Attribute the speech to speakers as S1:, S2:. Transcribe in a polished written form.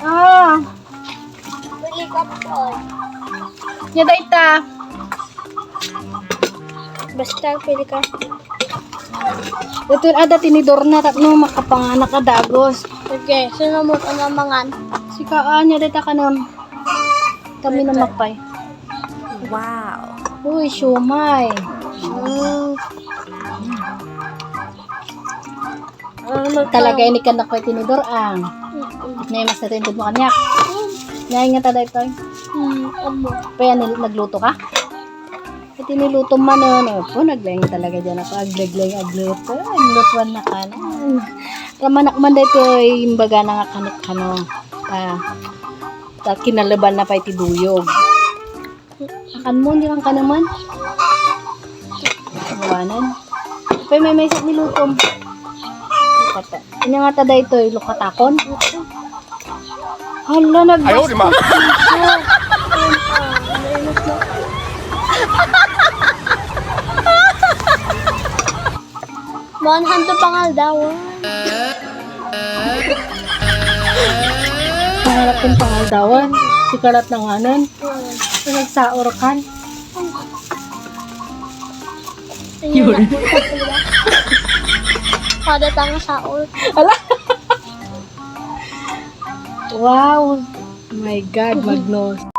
S1: Ah,
S2: Bili ka po.
S1: nya dayta.
S2: Basta pili ka.
S1: Ito ada tinidor na tatno makapanganak ka dagos.
S2: Okay, sino mo ang mangan?
S1: Sikaan nya dayta kanon. Kami na mapay.
S3: Wow.
S1: Uy, siomay. Talaga ini kan ako tinidor ang. Nay mas natin mo kanyak. Nyay nga taday toy.
S2: Amo.
S1: Paya nagluto ka? Ito niluto man po naglayang talaga dyan ako agluto aglutuan na ka na ramanak man dito imbaga na nga kanit kano ta kinalaban na pa iti duyog akan mo hindi kang ka naman kawanan pa may sak nilutom lukata ini nga tada ito lukatakon hala
S4: Ayaw, di ma.
S2: Mohon hantu pangal daw.
S1: pangalap kong pangaldawan si karat ng anan nagsaor kan
S2: Yun. Kada tanga sa ul.
S1: ala wow my god magnos